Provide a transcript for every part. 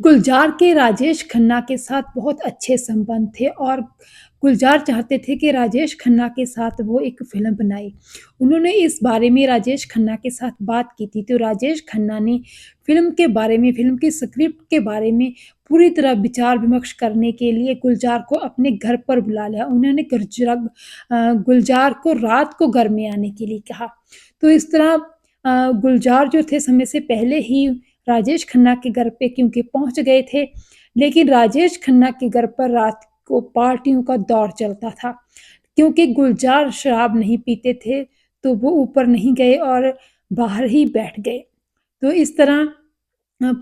गुलज़ार के राजेश खन्ना के साथ बहुत अच्छे संबंध थे और गुलज़ार चाहते थे कि राजेश खन्ना के साथ वो एक फ़िल्म बनाए। उन्होंने इस बारे में राजेश खन्ना के साथ बात की थी, तो राजेश खन्ना ने फ़िल्म के बारे में, फ़िल्म की स्क्रिप्ट के बारे में पूरी तरह विचार-विमर्श करने के लिए गुलज़ार को अपने घर पर बुला लिया। उन्होंने गुलज़ार को रात को घर में आने के लिए कहा। तो इस तरह गुलज़ार जो थे समय से पहले ही राजेश खन्ना के घर पे क्योंकि पहुँच गए थे, लेकिन राजेश खन्ना के घर पर रात को पार्टियों का दौर चलता था। क्योंकि गुलज़ार शराब नहीं पीते थे, तो वो ऊपर नहीं गए और बाहर ही बैठ गए। तो इस तरह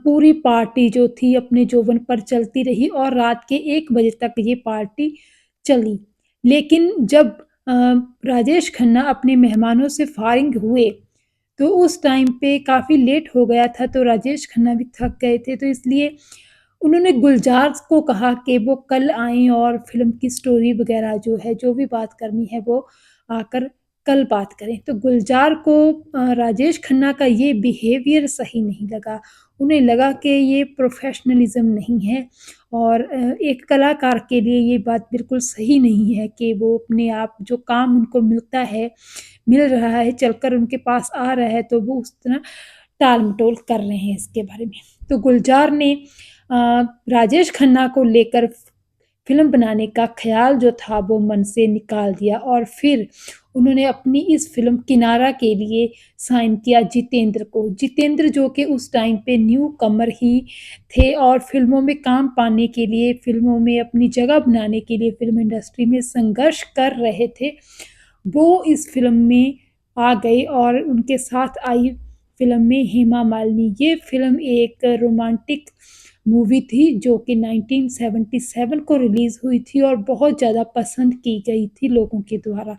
पूरी पार्टी जो थी अपने जोबन पर चलती रही और रात के 1 बजे तक ये पार्टी चली। लेकिन जब अ, राजेश खन्ना अपने मेहमानों से फ़ारिग हुए, तो उस टाइम पे काफ़ी लेट हो गया था, तो राजेश खन्ना भी थक गए थे, तो इसलिए उन्होंने गुलज़ार को कहा कि वो कल आएँ और फ़िल्म की स्टोरी वग़ैरह जो है, जो भी बात करनी है वो आकर कल बात करें। तो गुलज़ार को राजेश खन्ना का ये बिहेवियर सही नहीं लगा। उन्हें लगा कि ये प्रोफ़ेशनलिज़्म नहीं है और एक कलाकार के लिए ये बात बिल्कुल सही नहीं है कि वो अपने आप जो काम उनको मिल रहा है, चलकर उनके पास आ रहा है, तो वो उस तरह टाल-मटोल कर रहे हैं इसके बारे में। तो गुलज़ार ने अ, राजेश खन्ना को लेकर फ़िल्म बनाने का ख़्याल जो था वो मन से निकाल दिया और फिर उन्होंने अपनी इस फ़िल्म किनारा के लिए साइन किया जितेंद्र को। जितेंद्र जो कि उस टाइम पे न्यू कमर ही थे और फ़िल्मों में काम पाने के लिए, फ़िल्मों में अपनी जगह बनाने के लिए फ़िल्म इंडस्ट्री में संघर्ष कर रहे थे। वो इस फ़िल्म में आ गई और उनके साथ आई फ़िल्म में हेमा मालिनी। ये फ़िल्म एक रोमांटिक मूवी थी जो कि 1977 को रिलीज़ हुई थी और बहुत ज़्यादा पसंद की गई थी लोगों के द्वारा।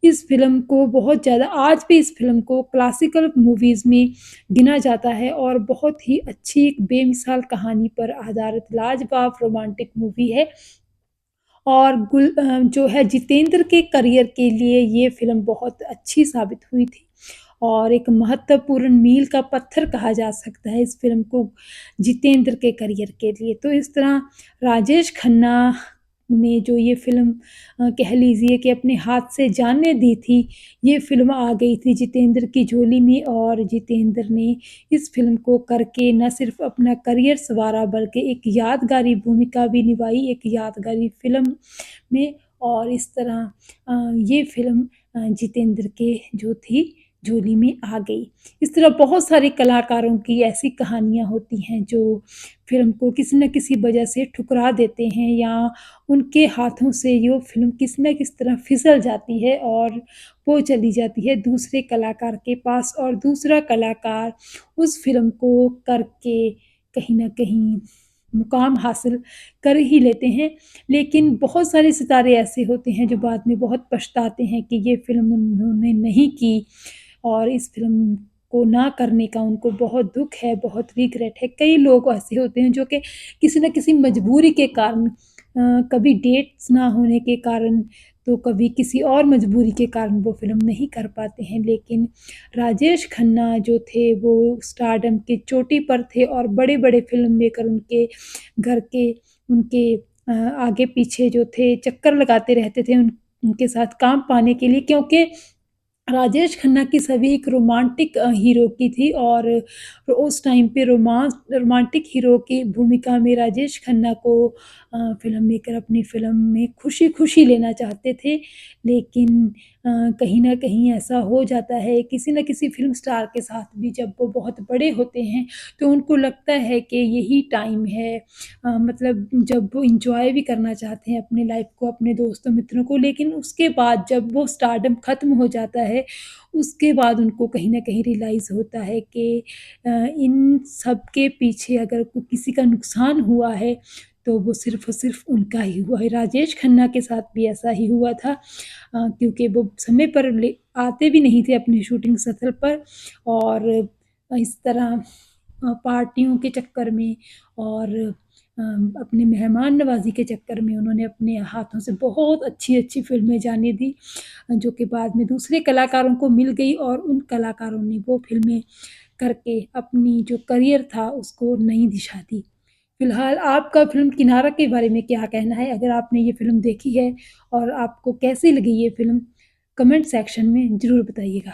इस फ़िल्म को बहुत ज़्यादा आज भी इस फ़िल्म को क्लासिकल मूवीज़ में गिना जाता है और बहुत ही अच्छी एक बेमिसाल कहानी पर आधारित लाजवाब रोमांटिक मूवी है। और जो है जितेंद्र के करियर के लिए ये फ़िल्म बहुत अच्छी साबित हुई थी और एक महत्वपूर्ण मील का पत्थर कहा जा सकता है इस फ़िल्म को जितेंद्र के करियर के लिए। तो इस तरह राजेश खन्ना ने जो ये फ़िल्म कह लीजिए कि अपने हाथ से जाने दी थी, ये फ़िल्म आ गई थी जितेंद्र की झोली में और जितेंद्र ने इस फ़िल्म को करके न सिर्फ़ अपना करियर सँवारा बल्कि एक यादगारी भूमिका भी निभाई, एक यादगारी फ़िल्म में और इस तरह ये फ़िल्म जितेंद्र के जो थी झोली में आ गई। इस तरह बहुत सारे कलाकारों की ऐसी कहानियाँ होती हैं जो फ़िल्म को किसी न किसी वजह से ठुकरा देते हैं या उनके हाथों से यो फ़िल्म किसी न किसी तरह फिसल जाती है और वो चली जाती है दूसरे कलाकार के पास और दूसरा कलाकार उस फ़िल्म को करके कहीं न कहीं मुकाम हासिल कर ही लेते हैं। लेकिन बहुत सारे सितारे ऐसे होते हैं जो बाद में बहुत पछताते हैं कि ये फ़िल्म उन्होंने नहीं की और इस फ़िल्म को ना करने का उनको बहुत दुःख है, बहुत रिग्रेट है। कई लोग ऐसे होते हैं जो कि किसी न किसी मजबूरी के कारण कभी डेट्स ना होने के कारण, तो कभी किसी और मजबूरी के कारण वो फ़िल्म नहीं कर पाते हैं। लेकिन राजेश खन्ना जो थे वो स्टारडम की चोटी पर थे और बड़े-बड़े फ़िल्म मेकर उनके घर के उनके आगे पीछे जो थे चक्कर लगाते रहते थे उनके साथ काम पाने के लिए क्योंकि राजेश खन्ना की छवि एक रोमांटिक हीरो की थी और उस टाइम पे रोमांटिक हीरो की भूमिका में राजेश खन्ना को फ़िल्म मेकर अपनी फ़िल्म में खुशी-खुशी लेना चाहते थे। लेकिन कहीं न कहीं ऐसा हो जाता है किसी न किसी फ़िल्म स्टार के साथ भी जब वो बहुत बड़े होते हैं, तो उनको लगता है कि यही टाइम है मतलब जब वो एन्जॉय भी करना चाहते हैं अपनी लाइफ़ को, अपने दोस्तों मित्रों को, लेकिन उसके बाद जब वो स्टारडम ख़त्म हो जाता है, उसके बाद उनको कहीं न कहीं रियलाइज़ होता है कि इन सब के पीछे अगर किसी का नुकसान हुआ है, तो वो सिर्फ़ और सिर्फ़ उनका ही हुआ है। राजेश खन्ना के साथ भी ऐसा ही हुआ था क्योंकि वो समय पर आते भी नहीं थे अपनी शूटिंग स्थल पर और इस तरह पार्टियों के चक्कर में और अपने मेहमान नवाज़ी के चक्कर में उन्होंने अपने हाथों से बहुत अच्छी-अच्छी फ़िल्में जाने दी, जो कि बाद में दूसरे कलाकारों को मिल गई और उन कलाकारों ने वो फ़िल्में करके अपनी जो करियर था उसको नई दिशा दी। फ़िलहाल आपका फ़िल्म किनारा के बारे में क्या कहना है? अगर आपने ये फ़िल्म देखी है और आपको कैसी लगी ये फ़िल्म? कमेंट सेक्शन में ज़रूर बताइएगा।